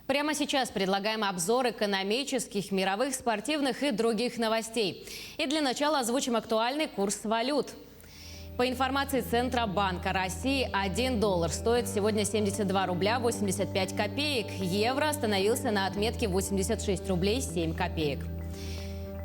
Прямо сейчас предлагаем обзор экономических, мировых, спортивных и других новостей. И для начала озвучим актуальный курс валют. По информации Центробанка России, 1 доллар стоит сегодня 72 рубля 85 копеек. Евро остановился на отметке 86 рублей 7 копеек.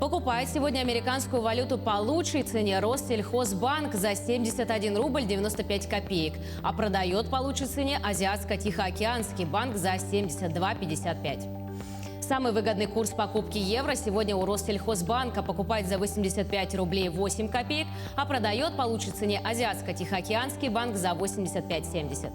Покупает сегодня американскую валюту по лучшей цене Россельхозбанк за 71 рубль 95 копеек, а продает по лучшей цене Азиатско-Тихоокеанский банк за 72,55. Самый выгодный курс покупки евро сегодня у Россельхозбанка. Покупает за 85 рублей 8 копеек, а продает по лучшей цене Азиатско-Тихоокеанский банк за 85,70.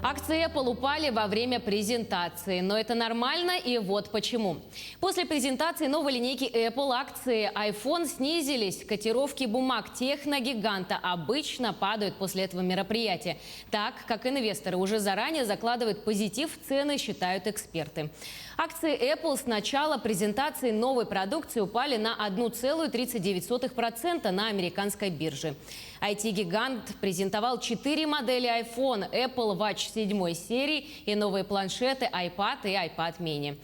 Акции Apple упали во время презентации. Но это нормально, и вот почему. После презентации новой линейки Apple акции iPhone снизились. Котировки бумаг техногиганта обычно падают после этого мероприятия. Так как инвесторы уже заранее закладывают позитив в цены, считают эксперты. Акции Apple с начала презентации новой продукции упали на 1,39% на американской бирже. IT-гигант презентовал 4 модели iPhone, Apple Watch 7 серии и новые планшеты iPad и iPad mini.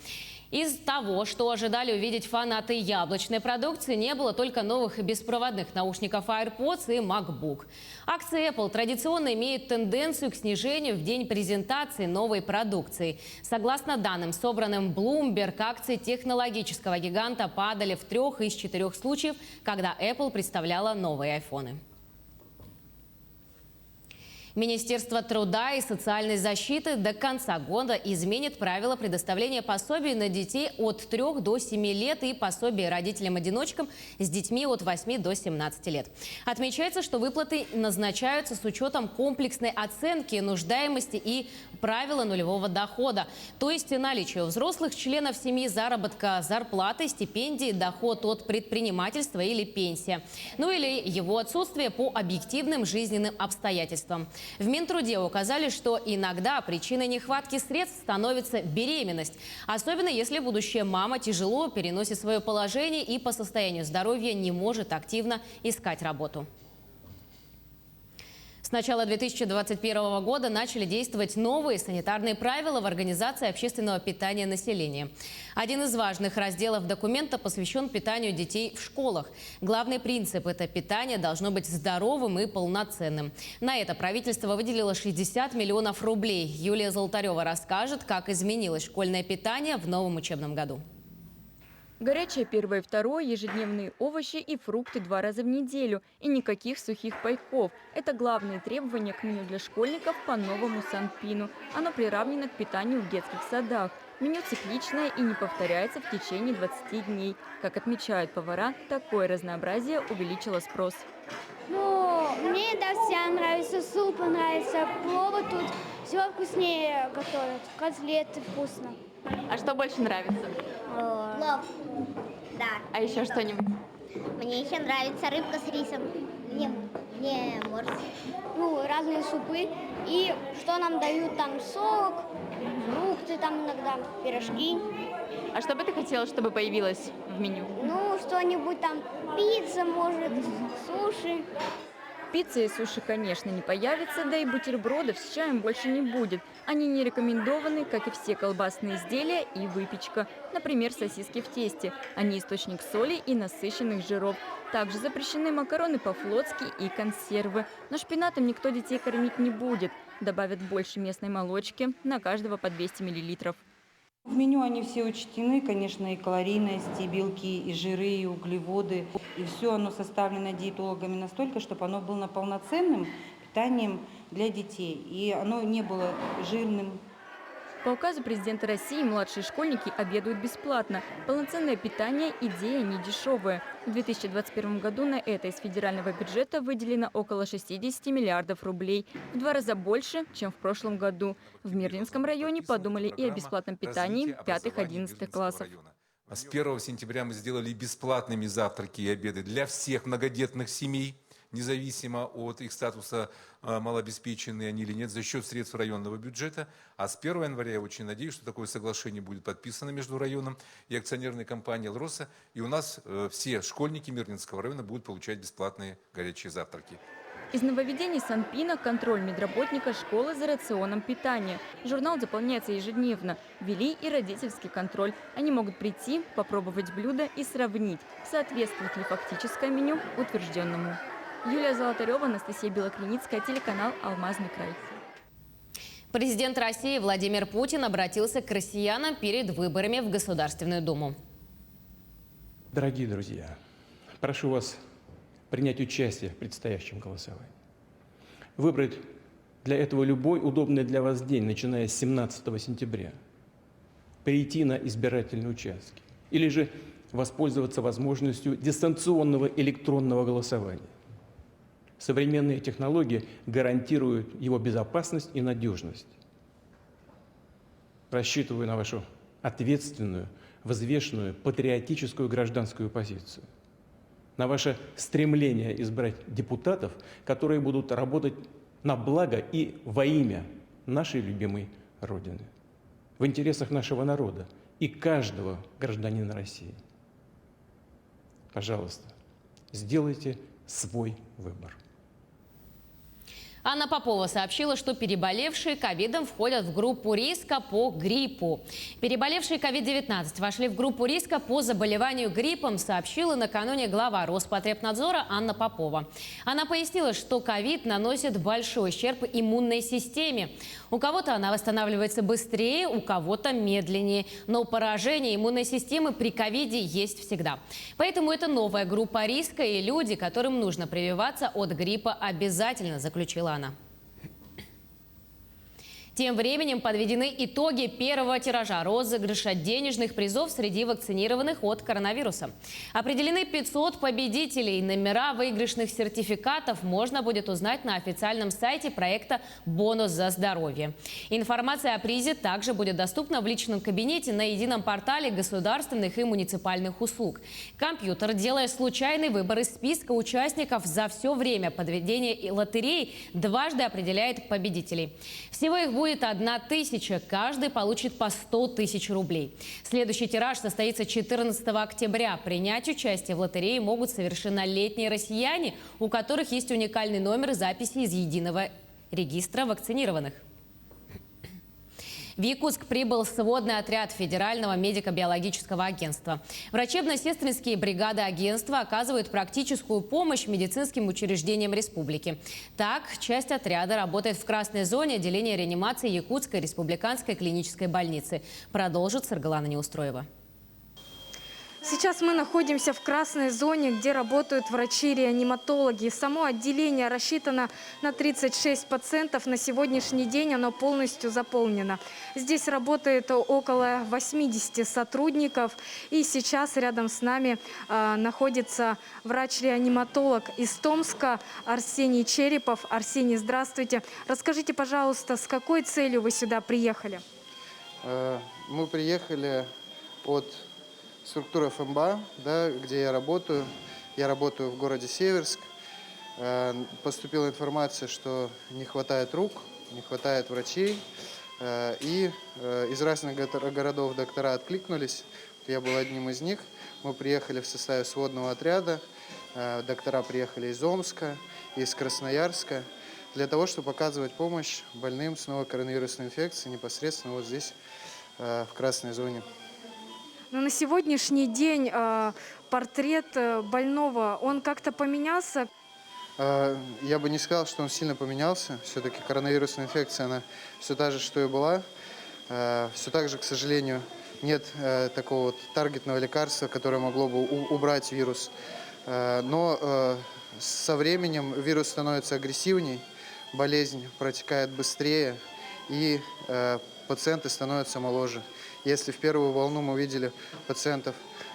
Из того, что ожидали увидеть фанаты яблочной продукции, не было только новых беспроводных наушников AirPods и MacBook. Акции Apple традиционно имеют тенденцию к снижению в день презентации новой продукции. Согласно данным, собранным Bloomberg, акции технологического гиганта падали в 3 из 4 случаев, когда Apple представляла новые айфоны. Министерство труда и социальной защиты до конца года изменит правила предоставления пособий на детей от 3 до 7 лет и пособий родителям-одиночкам с детьми от 8 до 17 лет. Отмечается, что выплаты назначаются с учетом комплексной оценки нуждаемости и правила нулевого дохода. То есть наличие у взрослых членов семьи заработка, зарплаты, стипендии, доход от предпринимательства или пенсия. Ну или его отсутствие по объективным жизненным обстоятельствам. В Минтруде указали, что иногда причиной нехватки средств становится беременность. Особенно если будущая мама тяжело переносит свое положение и по состоянию здоровья не может активно искать работу. С начала 2021 года начали действовать новые санитарные правила в организации общественного питания населения. Один из важных разделов документа посвящен питанию детей в школах. Главный принцип – это питание должно быть здоровым и полноценным. На это правительство выделило 60 миллионов рублей. Юлия Золотарева расскажет, как изменилось школьное питание в новом учебном году. Горячее первое и второе, ежедневные овощи и фрукты 2 раза в неделю и никаких сухих пайков. Это главные требования к меню для школьников по новому Санпину. Оно приравнено к питанию в детских садах. Меню цикличное и не повторяется в течение 20 дней. Как отмечают повара, такое разнообразие увеличило спрос. Ну, мне всем нравится суп, нравится плов тут. Все вкуснее готовят, котлеты вкусно. А что больше нравится? Плов. Да. А еще что-нибудь? Мне еще нравится рыбка с рисом. Мне морс. Ну, разные супы. И что нам дают там сок, фрукты там иногда, пирожки. А что бы ты хотела, чтобы появилось в меню? Ну, что-нибудь там, пицца, может, суши. Пицца и суши, конечно, не появится, да и бутербродов с чаем больше не будет. Они не рекомендованы, как и все колбасные изделия и выпечка. Например, сосиски в тесте. Они источник соли и насыщенных жиров. Также запрещены макароны по-флотски и консервы. Но шпинатом никто детей кормить не будет. Добавят больше местной молочки, на каждого по 200 мл. В меню они все учтены, конечно, и калорийность, и белки, и жиры, и углеводы. И все оно составлено диетологами настолько, чтобы оно было полноценным питанием для детей. И оно не было жирным. По указу президента России младшие школьники обедают бесплатно. Полноценное питание – идея не дешевая. В 2021 году на это из федерального бюджета выделено около 60 миллиардов рублей. В 2 раза больше, чем в прошлом году. В Мирлинском районе подумали и о бесплатном питании 5-11 классов. С 1 сентября мы сделали бесплатными завтраки и обеды для всех многодетных семей, независимо от их статуса, малообеспеченные они или нет, за счет средств районного бюджета. А с 1 января я очень надеюсь, что такое соглашение будет подписано между районом и акционерной компанией «Алроса». И у нас все школьники Мирлинского района будут получать бесплатные горячие завтраки. Из нововведений Санпина – контроль медработника школы за рационом питания. Журнал заполняется ежедневно. Ввели и родительский контроль. Они могут прийти, попробовать блюдо и сравнить, соответствует ли фактическое меню утвержденному. Юлия Золотарева, Анастасия Белокреницкая, телеканал «Алмазный край». Президент России Владимир Путин обратился к россиянам перед выборами в Государственную Думу. Дорогие друзья, прошу вас принять участие в предстоящем голосовании. Выбрать для этого любой удобный для вас день, начиная с 17 сентября. Прийти на избирательные участки. Или же воспользоваться возможностью дистанционного электронного голосования. Современные технологии гарантируют его безопасность и надежность. Рассчитываю на вашу ответственную, взвешенную, патриотическую гражданскую позицию. На ваше стремление избрать депутатов, которые будут работать на благо и во имя нашей любимой Родины, в интересах нашего народа и каждого гражданина России. Пожалуйста, сделайте свой выбор. Анна Попова сообщила, что переболевшие ковидом входят в группу риска по гриппу. Переболевшие COVID-19 вошли в группу риска по заболеванию гриппом, сообщила накануне глава Роспотребнадзора Анна Попова. Она пояснила, что ковид наносит большой ущерб иммунной системе. У кого-то она восстанавливается быстрее, у кого-то медленнее. Но поражение иммунной системы при ковиде есть всегда. Поэтому это новая группа риска, и люди, которым нужно прививаться от гриппа, обязательно, заключила она. Тем временем подведены итоги первого тиража розыгрыша денежных призов среди вакцинированных от коронавируса. Определены 500 победителей. Номера выигрышных сертификатов можно будет узнать на официальном сайте проекта «Бонус за здоровье». Информация о призе также будет доступна в личном кабинете на едином портале государственных и муниципальных услуг. Компьютер, делая случайный выбор из списка участников за все время подведения лотереи, дважды определяет победителей. Всего их будет 1000, каждый получит по 100 тысяч рублей. Следующий тираж состоится 14 октября. Принять участие в лотерее могут совершеннолетние россияне, у которых есть уникальный номер записи из единого регистра вакцинированных. В Якутск прибыл сводный отряд Федерального медико-биологического агентства. Врачебно-сестринские бригады агентства оказывают практическую помощь медицинским учреждениям республики. Так, часть отряда работает в красной зоне отделения реанимации Якутской республиканской клинической больницы. Продолжит Саргалана Неустроева. Сейчас мы находимся в красной зоне, где работают врачи-реаниматологи. Само отделение рассчитано на 36 пациентов. На сегодняшний день оно полностью заполнено. Здесь работает около 80 сотрудников. И сейчас рядом с нами находится врач-реаниматолог из Томска Арсений Черепов. Арсений, здравствуйте. Расскажите, пожалуйста, с какой целью вы сюда приехали? Мы приехали от структуры ФМБА, да, где я работаю. Я работаю в городе Северск. Поступила информация, что не хватает рук, не хватает врачей. И из разных городов доктора откликнулись. Я был одним из них. Мы приехали в составе сводного отряда. Доктора приехали из Омска, из Красноярска, для того, чтобы оказывать помощь больным с новой коронавирусной инфекцией непосредственно вот здесь, в красной зоне. Но на сегодняшний день портрет больного, он как-то поменялся? Я бы не сказал, что он сильно поменялся. Все-таки коронавирусная инфекция, она все та же, что и была. Все так же, к сожалению, нет такого вот таргетного лекарства, которое могло бы убрать вирус. Но со временем вирус становится агрессивней, болезнь протекает быстрее, и пациенты становятся моложе. Если в первую волну мы видели пациентов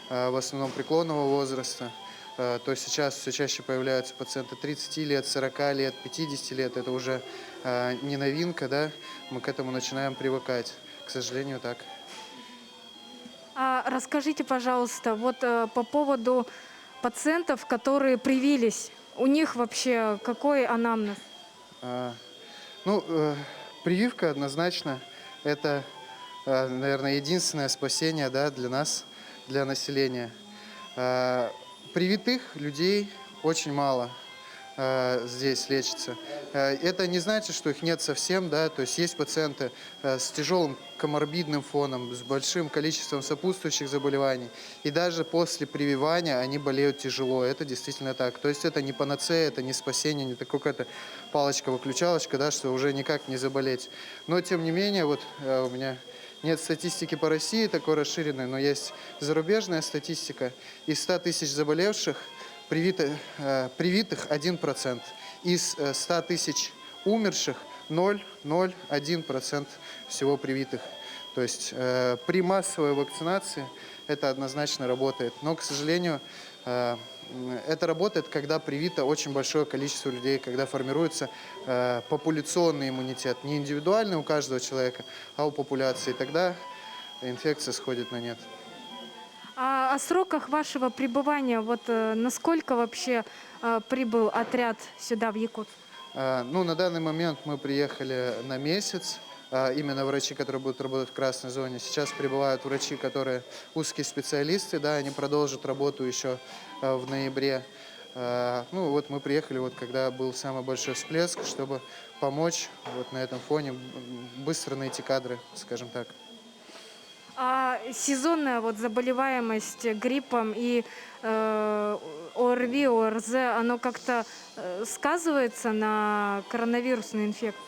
в основном преклонного возраста, то сейчас все чаще появляются пациенты 30 лет, 40 лет, 50 лет. Это уже не новинка, да? Мы к этому начинаем привыкать. К сожалению, так. А расскажите, пожалуйста, вот по поводу пациентов, которые привились, у них вообще какой анамнез? Прививка однозначно это, наверное, единственное спасение, да, для нас, для населения. Привитых людей очень мало. здесь лечатся. Это не значит, что их нет совсем, да, то есть пациенты с тяжелым коморбидным фоном, с большим количеством сопутствующих заболеваний, и даже после прививания они болеют тяжело, это действительно так. То есть это не панацея, это не спасение, не какая-то палочка-выключалочка, да, что уже никак не заболеть. Но тем не менее, вот у меня нет статистики по России такой расширенной, но есть зарубежная статистика. Из 100 тысяч заболевших привитых 1%. Из 100 тысяч умерших 0,01% всего привитых. То есть при массовой вакцинации это однозначно работает. Но, к сожалению, это работает, когда привито очень большое количество людей, когда формируется популяционный иммунитет. Не индивидуальный у каждого человека, а у популяции. Тогда инфекция сходит на нет. А о сроках вашего пребывания, вот насколько вообще прибыл отряд сюда, в Якутск? Ну, на данный момент мы приехали на месяц. Именно врачи, которые будут работать в красной зоне. Сейчас прибывают врачи, которые узкие специалисты, да, они продолжат работу еще в ноябре. Ну, вот мы приехали, вот, когда был самый большой всплеск, чтобы помочь вот на этом фоне быстро найти кадры, скажем так. А сезонная вот заболеваемость гриппом и ОРВИ, ОРЗ, оно как-то сказывается на коронавирусной инфекции?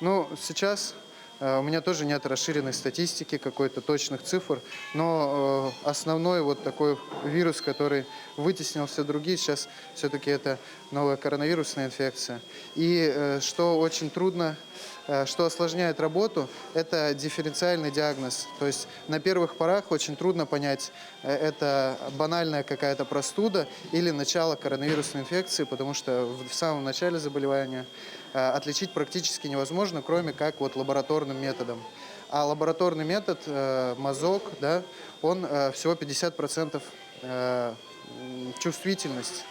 Ну, сейчас у меня тоже нет расширенной статистики, какой-то точных цифр, но основной вот такой вирус, который вытеснил все другие, сейчас все-таки это новая коронавирусная инфекция. И что очень трудно, что осложняет работу, это дифференциальный диагноз. То есть на первых порах очень трудно понять, это банальная какая-то простуда или начало коронавирусной инфекции, потому что в самом начале заболевания отличить практически невозможно, кроме как вот лабораторным методом. А лабораторный метод, мазок, да, он всего 50% чувствительность.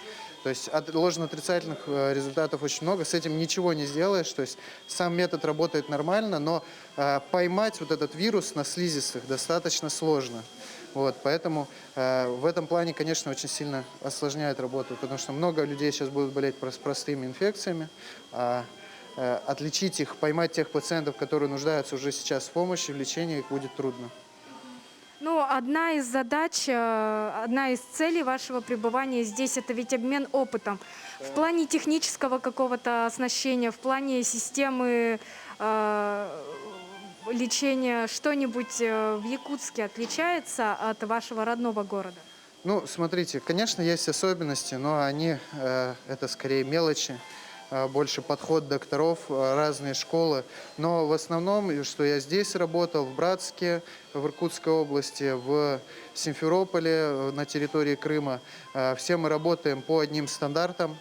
То есть ложно-отрицательных результатов очень много, с этим ничего не сделаешь. То есть сам метод работает нормально, но поймать вот этот вирус на слизистых достаточно сложно. Вот, поэтому в этом плане, конечно, очень сильно осложняет работу, потому что много людей сейчас будут болеть простыми инфекциями, а отличить их, поймать тех пациентов, которые нуждаются уже сейчас в помощи, в лечении, их будет трудно. Ну, одна из задач, одна из целей вашего пребывания здесь – это ведь обмен опытом. В плане технического какого-то оснащения, в плане системы лечения, что-нибудь в Якутске отличается от вашего родного города? Ну, смотрите, конечно, есть особенности, но они, это скорее мелочи. Больше подход докторов, разные школы. Но в основном, что я здесь работал, в Братске, в Иркутской области, в Симферополе, на территории Крыма, все мы работаем по одним стандартам,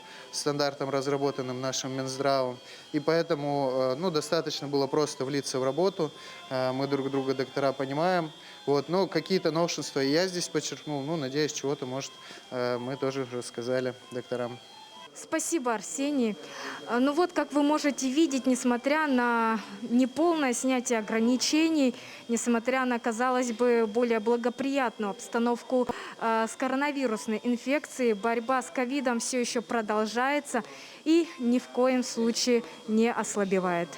разработанным нашим Минздравом. И поэтому достаточно было просто влиться в работу. Мы друг друга, доктора, понимаем. Вот, но какие-то новшества я здесь подчеркнул. Ну, надеюсь, чего-то, может, мы тоже рассказали докторам. Спасибо, Арсений. Ну вот, как вы можете видеть, несмотря на неполное снятие ограничений, несмотря на, казалось бы, более благоприятную обстановку с коронавирусной инфекцией, борьба с ковидом все еще продолжается и ни в коем случае не ослабевает.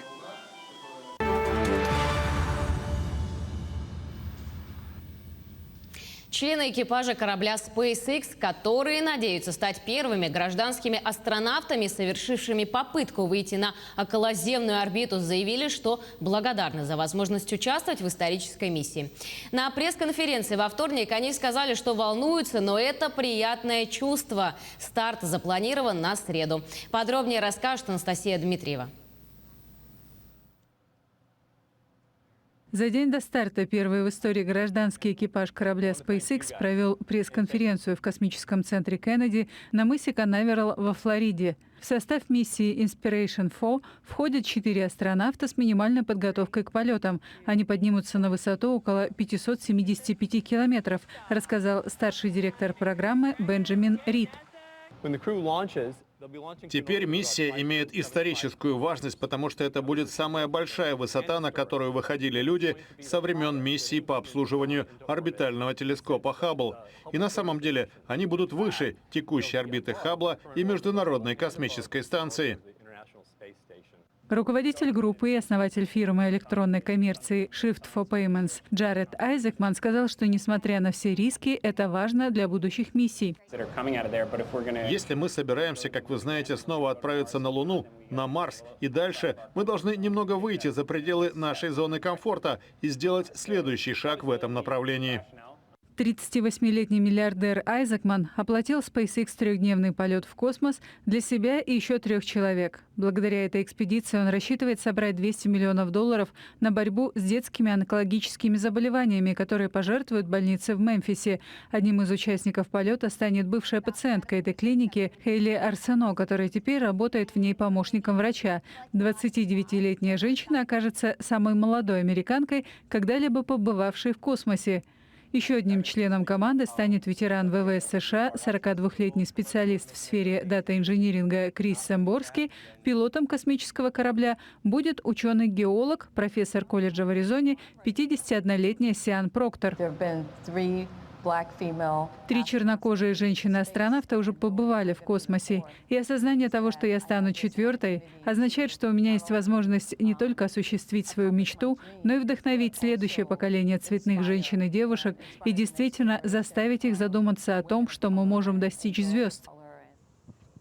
Члены экипажа корабля SpaceX, которые надеются стать первыми гражданскими астронавтами, совершившими попытку выйти на околоземную орбиту, заявили, что благодарны за возможность участвовать в исторической миссии. На пресс-конференции во вторник они сказали, что волнуются, но это приятное чувство. Старт запланирован на среду. Подробнее расскажет Анастасия Дмитриева. За день до старта первый в истории гражданский экипаж корабля SpaceX провел пресс-конференцию в космическом центре Кеннеди на мысе Канаверал во Флориде. В состав миссии Inspiration 4 входят 4 астронавта с минимальной подготовкой к полетам. Они поднимутся на высоту около 575 километров, рассказал старший директор программы Бенджамин Рид. Теперь миссия имеет историческую важность, потому что это будет самая большая высота, на которую выходили люди со времен миссии по обслуживанию орбитального телескопа Хаббл. И на самом деле они будут выше текущей орбиты Хаббла и Международной космической станции. Руководитель группы и основатель фирмы электронной коммерции Shift for Payments Джаред Айзекман сказал, что несмотря на все риски, это важно для будущих миссий. Если мы собираемся, как вы знаете, снова отправиться на Луну, на Марс и дальше, мы должны немного выйти за пределы нашей зоны комфорта и сделать следующий шаг в этом направлении. 38-летний миллиардер Айзекман оплатил SpaceX трехдневный полет в космос для себя и еще 3 человек. Благодаря этой экспедиции он рассчитывает собрать $200 миллионов на борьбу с детскими онкологическими заболеваниями, которые пожертвуют больнице в Мемфисе. Одним из участников полета станет бывшая пациентка этой клиники Хейли Арсено, которая теперь работает в ней помощником врача. 29-летняя женщина окажется самой молодой американкой, когда-либо побывавшей в космосе. Еще одним членом команды станет ветеран ВВС США, 42-летний специалист в сфере дата-инжиниринга Крис Самборский. Пилотом космического корабля будет ученый-геолог, профессор колледжа в Аризоне, 51-летняя Сиан Проктор. 3 чернокожие женщины-астронавта уже побывали в космосе. И осознание того, что я стану 4-й, означает, что у меня есть возможность не только осуществить свою мечту, но и вдохновить следующее поколение цветных женщин и девушек и действительно заставить их задуматься о том, что мы можем достичь звезд.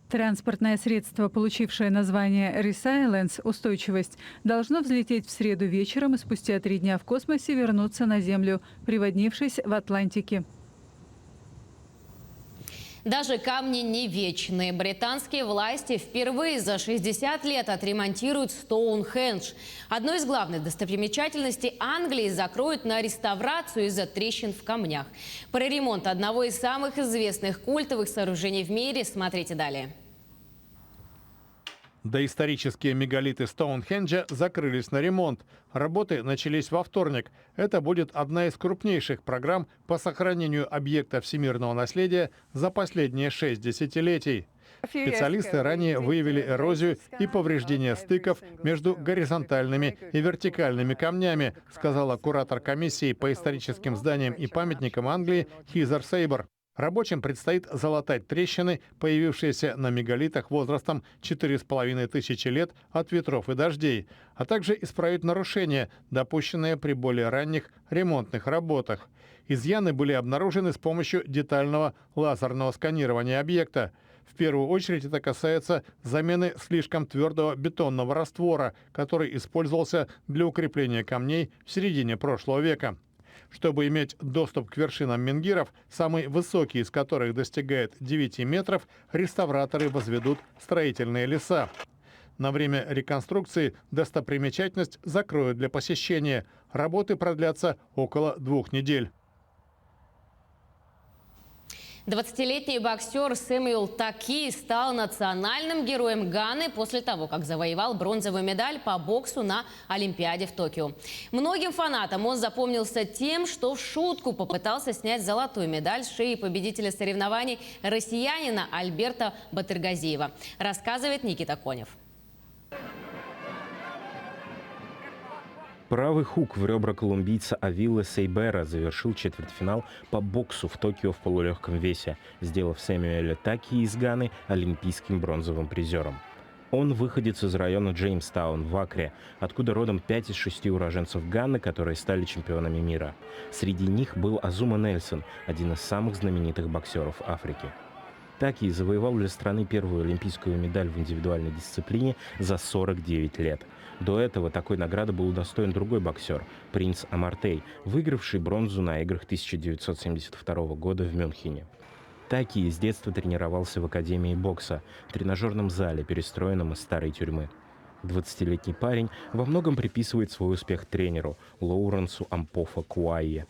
Транспортное средство, получившее название Resilience, устойчивость, должно взлететь в среду вечером и спустя 3 дня в космосе вернуться на Землю, приводнившись в Атлантике. Даже камни не вечные. Британские власти впервые за 60 лет отремонтируют Стоунхендж. Одну из главных достопримечательностей Англии закроют на реставрацию из-за трещин в камнях. Про ремонт одного из самых известных культовых сооружений в мире смотрите далее. Доисторические мегалиты Стоунхенджа закрылись на ремонт. Работы начались во вторник. Это будет одна из крупнейших программ по сохранению объекта всемирного наследия за последние 6 десятилетий. Специалисты ранее выявили эрозию и повреждения стыков между горизонтальными и вертикальными камнями, сказала куратор комиссии по историческим зданиям и памятникам Англии Хизер Сейбер. Рабочим предстоит залатать трещины, появившиеся на мегалитах возрастом 4500 лет от ветров и дождей, а также исправить нарушения, допущенные при более ранних ремонтных работах. Изъяны были обнаружены с помощью детального лазерного сканирования объекта. В первую очередь это касается замены слишком твердого бетонного раствора, который использовался для укрепления камней в середине прошлого века. Чтобы иметь доступ к вершинам менгиров, самый высокий из которых достигает 9 метров, реставраторы возведут строительные леса. На время реконструкции достопримечательность закроют для посещения. Работы продлятся около 2 недель. 20-летний боксер Сэмюэл Таки стал национальным героем Ганы после того, как завоевал бронзовую медаль по боксу на Олимпиаде в Токио. Многим фанатам он запомнился тем, что в шутку попытался снять золотую медаль с шеи победителя соревнований россиянина Альберта Батыргазиева, рассказывает Никита Конев. Правый хук в ребра колумбийца Авилы Сейбера завершил четвертьфинал по боксу в Токио в полулегком весе, сделав Сэмюэля Таки из Ганы олимпийским бронзовым призером. Он выходец из района Джеймстаун в Акре, откуда родом 5 из 6 уроженцев Ганы, которые стали чемпионами мира. Среди них был Азума Нельсон, один из самых знаменитых боксеров Африки. Таки завоевал для страны первую олимпийскую медаль в индивидуальной дисциплине за 49 лет. До этого такой награды был удостоен другой боксер, принц Амартей, выигравший бронзу на играх 1972 года в Мюнхене. Таки с детства тренировался в Академии бокса, тренажерном зале, перестроенном из старой тюрьмы. 20-летний парень во многом приписывает свой успех тренеру Лоуренсу Ампофа Куайе.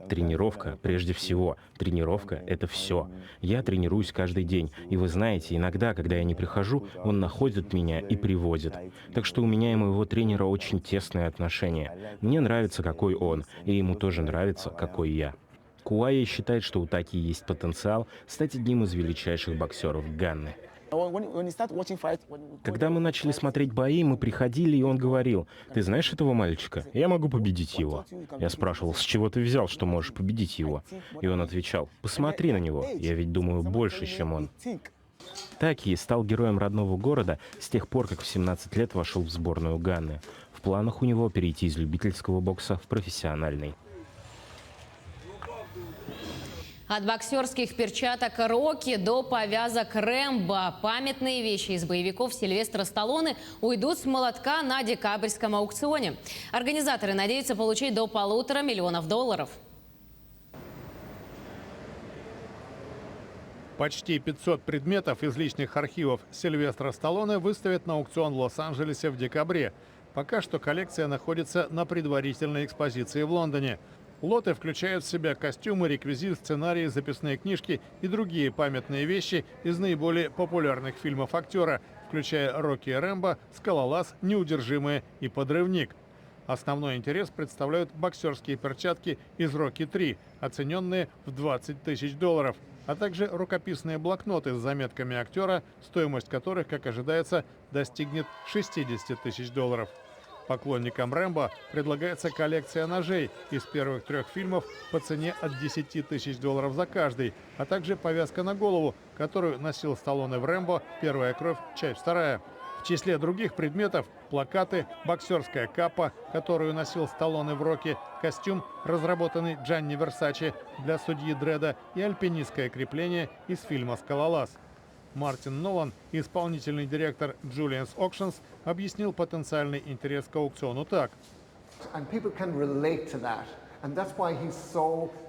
Тренировка, прежде всего. Тренировка – это все. Я тренируюсь каждый день. И вы знаете, иногда, когда я не прихожу, он находит меня и приводит. Так что у меня и моего тренера очень тесные отношения. Мне нравится, какой он, и ему тоже нравится, какой я. Куайя считает, что у Таки есть потенциал стать одним из величайших боксеров Ганны. Когда мы начали смотреть бои, мы приходили, и он говорил: «Ты знаешь этого мальчика? Я могу победить его». Я спрашивал: «С чего ты взял, что можешь победить его?» И он отвечал: «Посмотри на него, я ведь думаю больше, чем он». Таки стал героем родного города с тех пор, как в 17 лет вошел в сборную Ганны. В планах у него перейти из любительского бокса в профессиональный. От боксерских перчаток Рокки до повязок Рэмбо памятные вещи из боевиков Сильвестра Сталлоне уйдут с молотка на декабрьском аукционе. Организаторы надеются получить до $1,5 миллиона. Почти 500 предметов из личных архивов Сильвестра Сталлоне выставят на аукцион в Лос-Анджелесе в декабре. Пока что коллекция находится на предварительной экспозиции в Лондоне. Лоты включают в себя костюмы, реквизит, сценарии, записные книжки и другие памятные вещи из наиболее популярных фильмов актера, включая «Рокки и Рэмбо», «Скалолаз», «Неудержимые» и «Подрывник». Основной интерес представляют боксерские перчатки из «Рокки 3», оцененные в $20 тысяч, а также рукописные блокноты с заметками актера, стоимость которых, как ожидается, достигнет $60 тысяч. Поклонникам Рэмбо предлагается коллекция ножей из первых 3 фильмов по цене от $10 тысяч за каждый, а также повязка на голову, которую носил Сталлоне в «Рэмбо. Первая кровь. Часть 2». В числе других предметов – плакаты, боксерская капа, которую носил Сталлоне в «Рокки», костюм, разработанный Джанни Версаче для судьи Дредда, и альпинистское крепление из фильма «Скалолаз». Мартин Нолан, исполнительный директор Julien's Auctions, объяснил потенциальный интерес к аукциону так.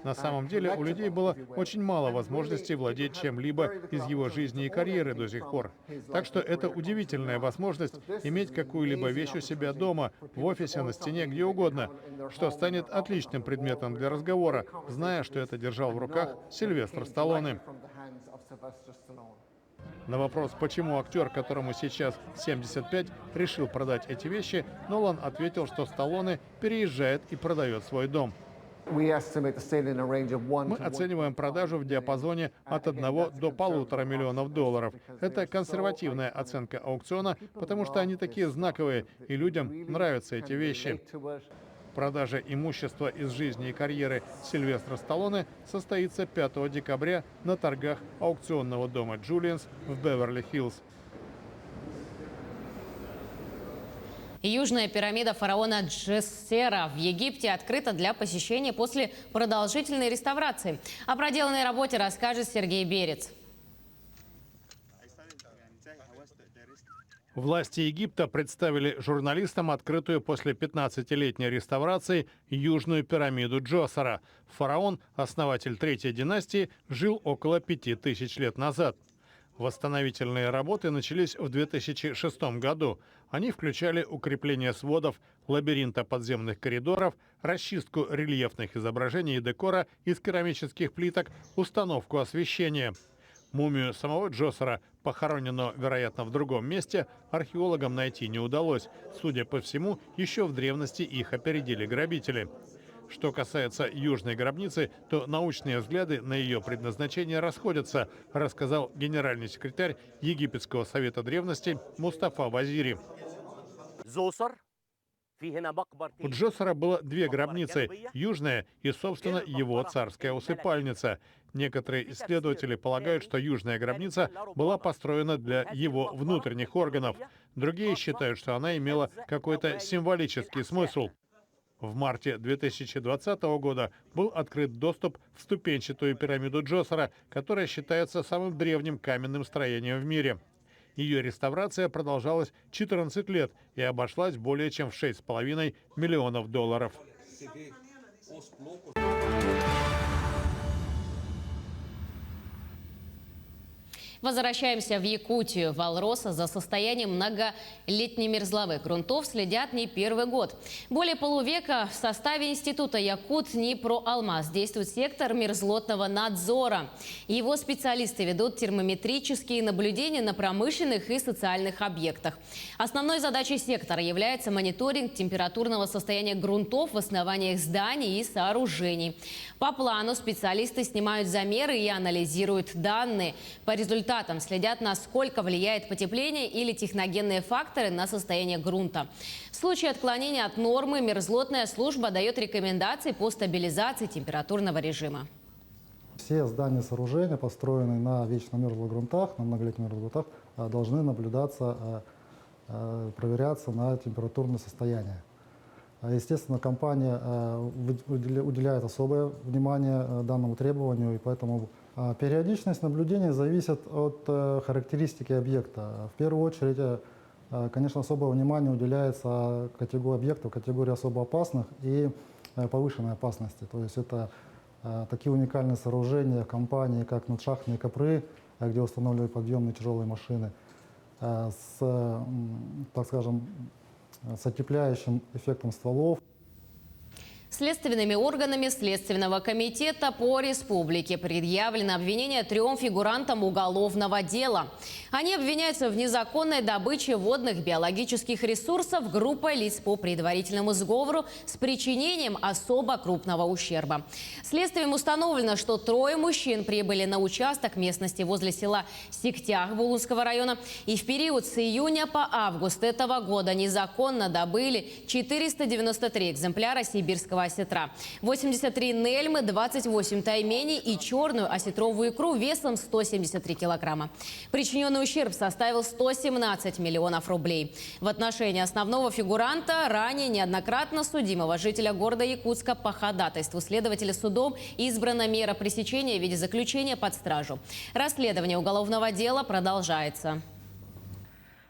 На самом деле у людей было очень мало возможностей владеть чем-либо из его жизни и карьеры до сих пор. Так что это удивительная возможность иметь какую-либо вещь у себя дома, в офисе, на стене, где угодно, что станет отличным предметом для разговора, зная, что это держал в руках Сильвестр Сталлоне. На вопрос, почему актер, которому сейчас 75, решил продать эти вещи, Нолан ответил, что Сталлоне переезжает и продает свой дом. Мы оцениваем продажу в диапазоне от $1 до $1,5 миллиона. Это консервативная оценка аукциона, потому что они такие знаковые, и людям нравятся эти вещи. Продажа имущества из жизни и карьеры Сильвестра Сталлоне состоится 5 декабря на торгах аукционного дома Julien's в Беверли-Хиллз. Южная пирамида фараона Джессера в Египте открыта для посещения после продолжительной реставрации. О проделанной работе расскажет Сергей Берец. Власти Египта представили журналистам открытую после 15-летней реставрации Южную пирамиду Джосера. Фараон, основатель 3-й династии, жил около 5000 лет назад. Восстановительные работы начались в 2006 году. Они включали укрепление сводов, лабиринта подземных коридоров, расчистку рельефных изображений и декора из керамических плиток, установку освещения. Мумию самого Джосера, похороненного, вероятно, в другом месте, археологам найти не удалось. Судя по всему, еще в древности их опередили грабители. Что касается южной гробницы, то научные взгляды на ее предназначение расходятся, рассказал генеральный секретарь Египетского совета древности Мустафа Вазири. У Джосера было 2 гробницы – южная и, собственно, его царская усыпальница. Некоторые исследователи полагают, что южная гробница была построена для его внутренних органов. Другие считают, что она имела какой-то символический смысл. В марте 2020 года был открыт доступ в ступенчатую пирамиду Джосера, которая считается самым древним каменным строением в мире. Ее реставрация продолжалась 14 лет и обошлась более чем в $6,5 миллионов. Возвращаемся в Якутию. В Алроса за состоянием многолетней мерзловых грунтов следят не первый год. Более полувека в составе института Якут-Днепроалмаз действует сектор мерзлотного надзора. Его специалисты ведут термометрические наблюдения на промышленных и социальных объектах. Основной задачей сектора является мониторинг температурного состояния грунтов в основаниях зданий и сооружений. По плану специалисты снимают замеры и анализируют данные. По результатам следят, насколько влияет потепление или техногенные факторы на состояние грунта. В случае отклонения от нормы мерзлотная служба дает рекомендации по стабилизации температурного режима. Все здания и сооружения, построенные на вечно мерзлых грунтах, на многолетних мерзлых грунтах, должны наблюдаться, проверяться на температурное состояние. Естественно, компания уделяет особое внимание данному требованию, и поэтому периодичность наблюдения зависит от характеристики объекта. В первую очередь, конечно, особое внимание уделяется категории объектов, категории особо опасных и повышенной опасности. То есть это такие уникальные сооружения компании, как надшахтные копры, где устанавливают подъемные тяжелые машины, с, так скажем, с отепляющим эффектом стволов. Следственными органами Следственного комитета по республике предъявлено обвинение 3 фигурантам уголовного дела. Они обвиняются в незаконной добыче водных биологических ресурсов группой лиц по предварительному сговору с причинением особо крупного ущерба. Следствием установлено, что 3 мужчин прибыли на участок местности возле села Сиктях Булунского района и в период с июня по август этого года незаконно добыли 493 экземпляра сибирского осетра, 83 нельмы, 28 тайменей и черную осетровую икру весом 173 килограмма. Причиненный ущерб составил 117 миллионов рублей. В отношении основного фигуранта, ранее неоднократно судимого жителя города Якутска, по ходатайству следователя судом избрана мера пресечения в виде заключения под стражу. Расследование уголовного дела продолжается.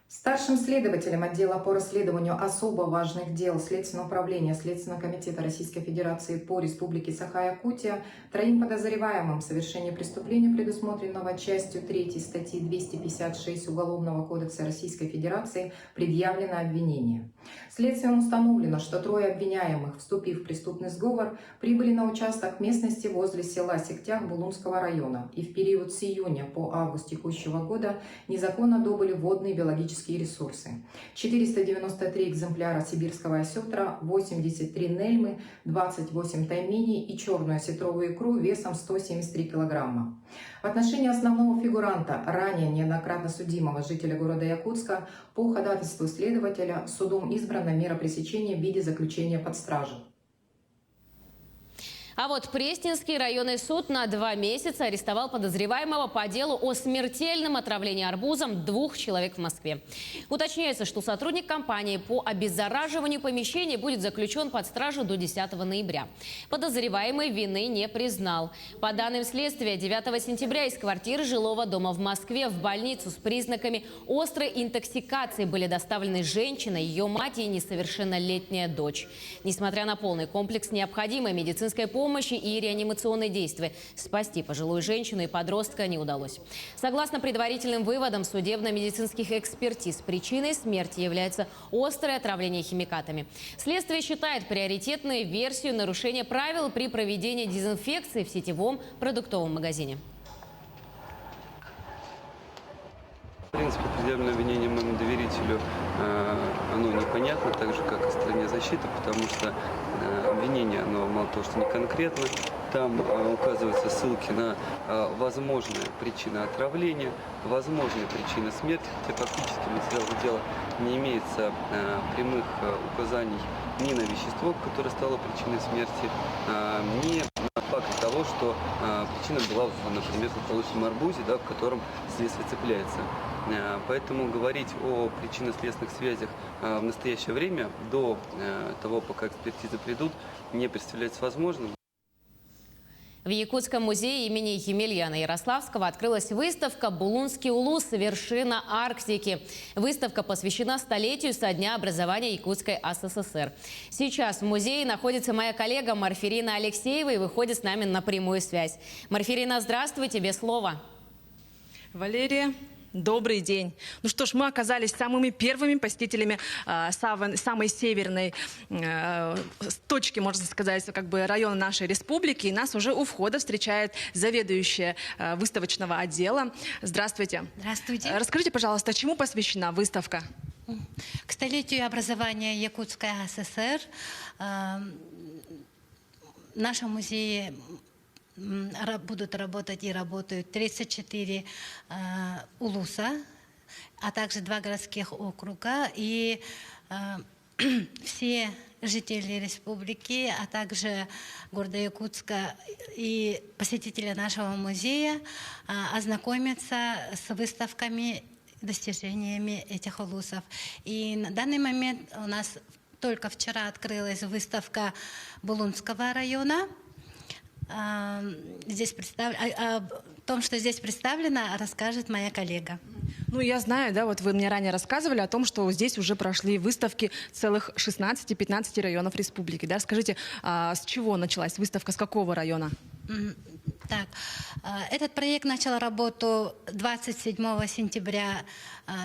Старшим следователем отдела по расследованию особо важных дел Следственного управления Следственного комитета Российской Федерации по Республике Саха-Якутия 3 подозреваемым в совершении преступления, предусмотренного частью 3 статьи 256 Уголовного кодекса Российской Федерации, предъявлено обвинение. Следствием установлено, что 3 обвиняемых, вступив в преступный сговор, прибыли на участок местности возле села Сиктях Булунского района и в период с июня по август текущего года незаконно добыли водные биологические ресурсы. 493 экземпляра сибирского осетра, 83 нельмы, 28 тайменей и черную осетровую икру весом 173 килограмма. В отношении основного фигуранта, ранее неоднократно судимого жителя города Якутска, по ходатайству следователя судом избрана мера пресечения в виде заключения под стражу. А вот Пресненский районный суд на 2 месяца арестовал подозреваемого по делу о смертельном отравлении арбузом 2 человек в Москве. Уточняется, что сотрудник компании по обеззараживанию помещений будет заключен под стражу до 10 ноября. Подозреваемый вины не признал. По данным следствия, 9 сентября из квартиры жилого дома в Москве в больницу с признаками острой интоксикации были доставлены женщина, ее мать и несовершеннолетняя дочь. Несмотря на полный комплекс необходимой медицинской помощи и реанимационные действия, спасти пожилую женщину и подростка не удалось. Согласно предварительным выводам судебно-медицинских экспертиз, причиной смерти является острое отравление химикатами. Следствие считает приоритетной версию нарушения правил при проведении дезинфекции в сетевом продуктовом магазине. В принципе, предъявленное обвинение моему доверителю, оно непонятно, так же, как и стороне защиты, потому что обвинение, оно мало того, что не конкретно, там указываются ссылки на возможные причины отравления, возможные причины смерти, хотя фактически в материалах дела не имеется прямых указаний ни на вещество, которое стало причиной смерти, ни на факт того, что причина была, например, в полученном арбузе, да, в котором следствие цепляется. Поэтому говорить о причинно-следственных связях в настоящее время, до того, пока экспертизы придут, не представляется возможным. В Якутском музее имени Емельяна Ярославского открылась выставка «Булунский улус. Вершина Арктики». Выставка посвящена столетию со дня образования Якутской ССР. Сейчас в музее находится моя коллега Марфирина Алексеева и выходит с нами на прямую связь. Марфирина, здравствуй, тебе слово. Валерия, добрый день. Ну что ж, мы оказались самыми первыми посетителями самой северной точки, можно сказать, как бы района нашей республики. И нас уже у входа встречает заведующая выставочного отдела. Здравствуйте. Здравствуйте. Расскажите, пожалуйста, чему посвящена выставка? К столетию образования Якутской ССР в нашем музее будут работать и работают 34 улуса, а также 2 городских округа. И все жители республики, а также города Якутска и посетители нашего музея ознакомятся с выставками, достижениями этих улусов. И на данный момент у нас только вчера открылась выставка Булунского района. Здесь о том, что здесь представлено, расскажет моя коллега. Ну, я знаю, да, вот вы мне ранее рассказывали о том, что здесь уже прошли выставки целых 16-15 районов республики. Да? Скажите, с чего началась выставка, с какого района? Так, этот проект начал работу 27 сентября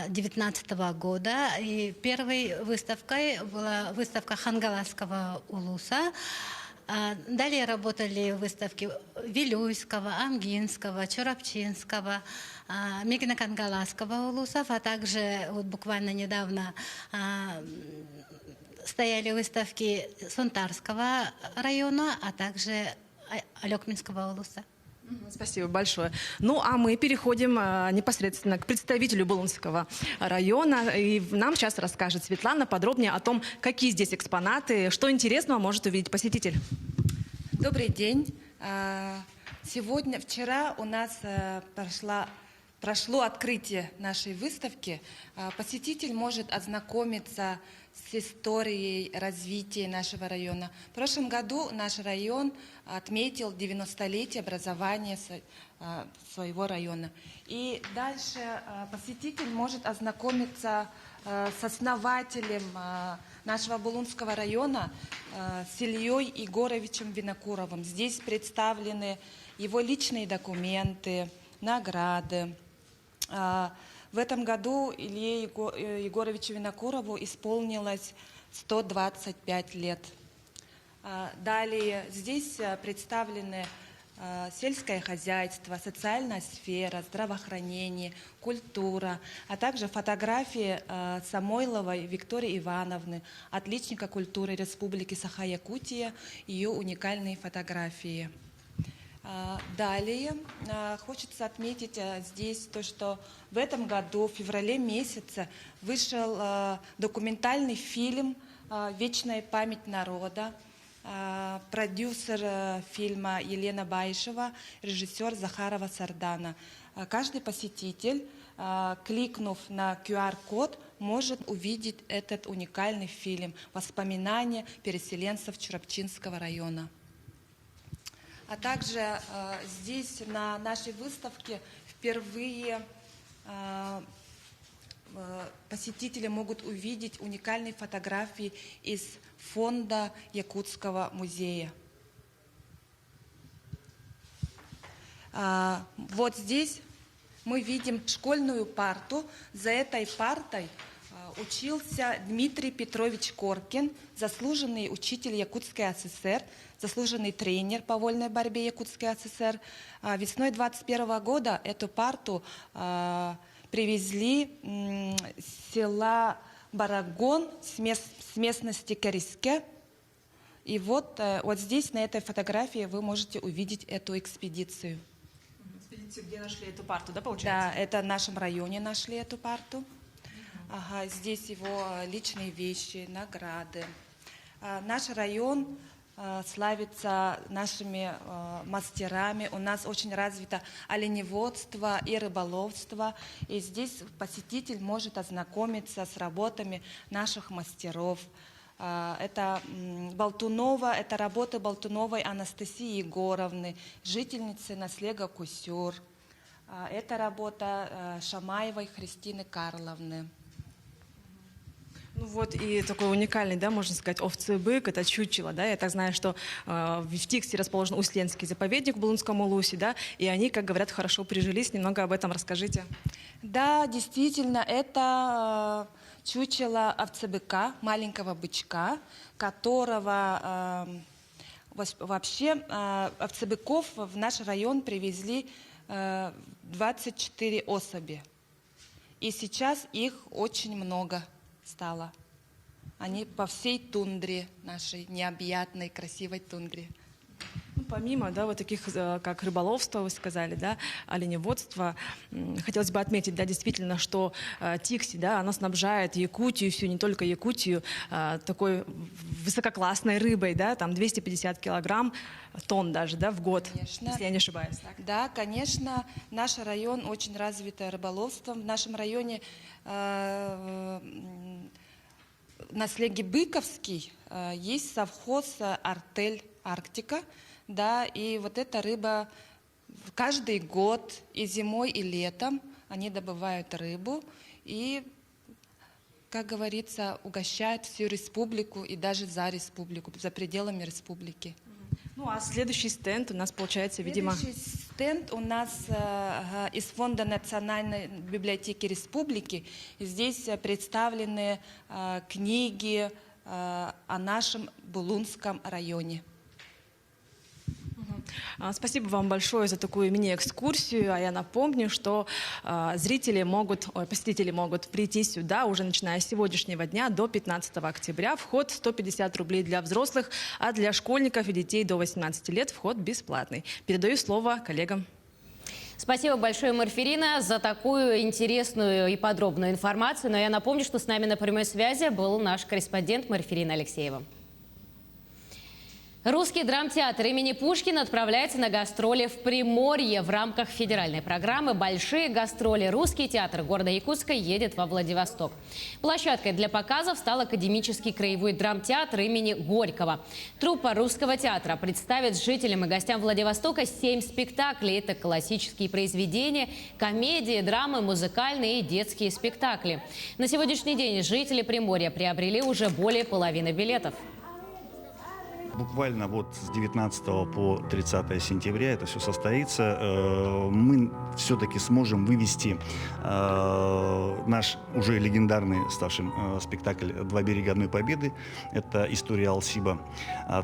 2019 года. И первой выставкой была выставка Хангаласского улуса. Далее работали выставки Вилюйского, Амгинского, Чурапчинского, Мигно-Кангаласского улусов, а также вот буквально недавно стояли выставки Сунтарского района, а также Алекминского улуса. Спасибо большое. Ну, а мы переходим непосредственно к представителю Булунского района. И нам сейчас расскажет Светлана подробнее о том, какие здесь экспонаты, что интересного может увидеть посетитель. Добрый день. Вчера у нас прошло открытие нашей выставки. Посетитель может ознакомиться с историей развития нашего района. В прошлом году наш район отметил 90-летие образования своего района. И дальше посетитель может ознакомиться с основателем нашего Булунского района, с Ильей Егоровичем Винокуровым. Здесь представлены его личные документы, награды. В этом году Илье Егоровичу Винокурову исполнилось 125 лет. Далее здесь представлены сельское хозяйство, социальная сфера, здравоохранение, культура, а также фотографии Самойловой Виктории Ивановны, отличника культуры Республики Саха-Якутия, ее уникальные фотографии. Далее хочется отметить здесь то, что в этом году, в феврале месяце, вышел документальный фильм «Вечная память народа». Продюсер фильма Елена Байшева, режиссер Захарова Сардана. Каждый посетитель, кликнув на QR-код, может увидеть этот уникальный фильм «Воспоминания переселенцев Чурапчинского района». А также здесь на нашей выставке впервые посетители могут увидеть уникальные фотографии из фонда Якутского музея. Вот здесь мы видим школьную парту. За этой партой учился Дмитрий Петрович Коркин, заслуженный учитель Якутской ССР, заслуженный тренер по вольной борьбе Якутской ССР. Весной 2021 года эту парту привезли с села Барагон, с местности Кариске. И вот здесь, на этой фотографии, вы можете увидеть эту экспедицию. Экспедицию, где нашли эту парту, да, получается? Да, это в нашем районе нашли эту парту. Ага, здесь его личные вещи, награды. Наш район славится нашими мастерами. У нас очень развито оленеводство и рыболовство. И здесь посетитель может ознакомиться с работами наших мастеров. Это Болтунова, это работы Болтуновой Анастасии Егоровны, жительницы наслега Кусюр. Это работа Шамаевой Христины Карловны. Ну вот и такой уникальный, да, можно сказать, овцы-бык, это чучело, да, я так знаю, что в Тиксе расположен Усленский заповедник в Булунском Улусе, да, и они, как говорят, хорошо прижились, немного об этом расскажите. Да, действительно, это чучело овцы-быка, маленького бычка, которого вообще овцы-быков в наш район привезли 24 особи. И сейчас их очень много стало. Они по всей тундре, нашей необъятной, красивой тундре. Ну, помимо, да, вот таких, как рыболовство, вы сказали, да, оленеводство, хотелось бы отметить, да, действительно, что Тикси, да, оно снабжает Якутию, всю, не только Якутию, такой высококлассной рыбой, да, там 250 килограмм, тонн даже, да, в год, конечно, если я не ошибаюсь. Так? Да, конечно, наш район очень развито рыболовством. В нашем районе на слеге Быковский есть совхоз «Артель Арктика», да, и вот эта рыба каждый год и зимой, и летом они добывают рыбу и, как говорится, угощают всю республику и даже за республику, за пределами республики. Ну а следующий стенд у нас получается, видимо... Следующий стенд у нас из Фонда Национальной библиотеки республики. И здесь представлены книги о нашем Булунском районе. Спасибо вам большое за такую мини-экскурсию. А я напомню, что посетители могут прийти сюда уже начиная с сегодняшнего дня до 15 октября. Вход 150 рублей для взрослых, а для школьников и детей до 18 лет вход бесплатный. Передаю слово коллегам. Спасибо большое, Марферина, за такую интересную и подробную информацию. Но я напомню, что с нами на прямой связи был наш корреспондент Марферина Алексеева. Русский драмтеатр имени Пушкина отправляется на гастроли в Приморье. В рамках федеральной программы «Большие гастроли» Русский театр города Якутска едет во Владивосток. Площадкой для показов стал Академический краевой драмтеатр имени Горького. Труппа Русского театра представит жителям и гостям Владивостока 7 спектаклей. Это классические произведения, комедии, драмы, музыкальные и детские спектакли. На сегодняшний день жители Приморья приобрели уже более половины билетов. Буквально вот с 19 по 30 сентября это все состоится. Мы все-таки сможем вывести наш уже легендарный ставший спектакль «Два берега одной победы». Это история Алсиба.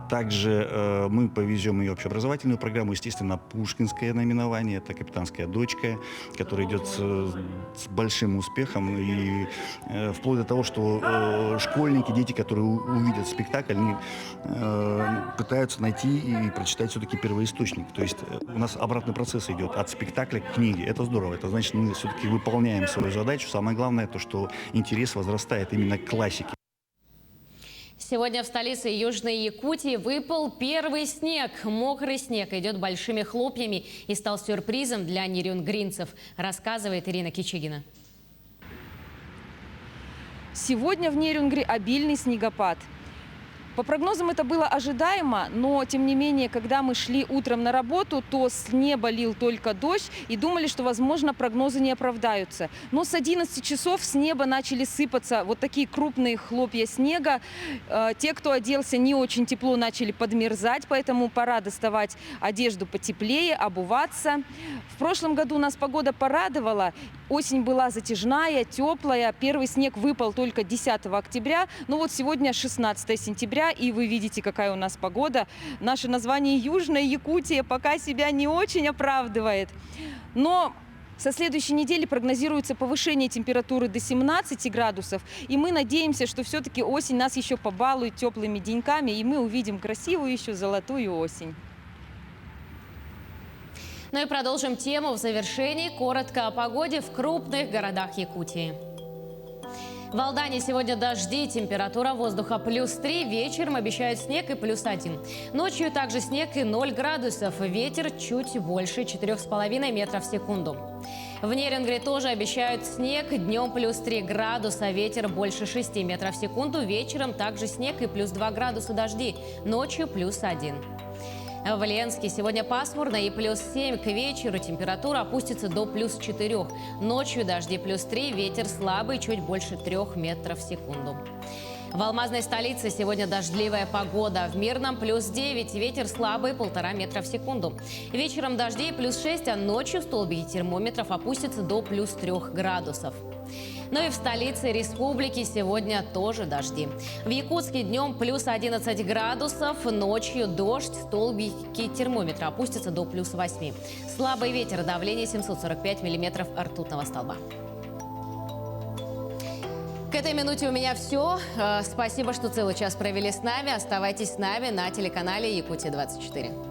Также мы повезем ее общеобразовательную программу, естественно, пушкинское наименование. Это «Капитанская дочка», которая идет с большим успехом. И вплоть до того, что школьники, дети, которые увидят спектакль, они пытаются найти и прочитать все-таки первоисточник. То есть у нас обратный процесс идет от спектакля к книге. Это здорово. Это значит, мы все-таки выполняем свою задачу. Самое главное, то, что интерес возрастает именно к классике. Сегодня в столице Южной Якутии выпал первый снег. Мокрый снег идет большими хлопьями и стал сюрпризом для нерюнгринцев, рассказывает Ирина Кичигина. Сегодня в Нерюнгри обильный снегопад. По прогнозам это было ожидаемо, но тем не менее, когда мы шли утром на работу, то с неба лил только дождь и думали, что, возможно, прогнозы не оправдаются. Но с 11 часов с неба начали сыпаться вот такие крупные хлопья снега. Те, кто оделся не очень тепло, начали подмерзать, поэтому пора доставать одежду потеплее, обуваться. В прошлом году нас погода порадовала. Осень была затяжная, теплая. Первый снег выпал только 10 октября. Но вот сегодня 16 сентября, и вы видите, какая у нас погода. Наше название Южная Якутия пока себя не очень оправдывает. Но со следующей недели прогнозируется повышение температуры до 17 градусов. И мы надеемся, что все-таки осень нас еще побалует теплыми деньками, и мы увидим красивую еще золотую осень. Ну и продолжим тему в завершении. Коротко о погоде в крупных городах Якутии. В Алдане сегодня дожди, температура воздуха +3, вечером обещают снег и +1. Ночью также снег и 0 градусов, ветер чуть больше 4,5 метров в секунду. В Нерюнгри тоже обещают снег, днем +3 градуса, ветер больше 6 метров в секунду, вечером также снег и +2 градуса дожди, ночью +1. В Ленске сегодня пасмурно и +7. К вечеру температура опустится до +4. Ночью дожди +3, ветер слабый, чуть больше 3 метров в секунду. В алмазной столице сегодня дождливая погода. В Мирном +9, ветер слабый, 1,5 метра в секунду. Вечером дождей +6, а ночью столбики термометров опустятся до +3 градусов. Ну и в столице республики сегодня тоже дожди. В Якутске днем +11 градусов, ночью дождь, столбики термометра опустятся до +8. Слабый ветер, давление 745 миллиметров ртутного столба. К этой минуте у меня все. Спасибо, что целый час провели с нами. Оставайтесь с нами на телеканале Якутия-24.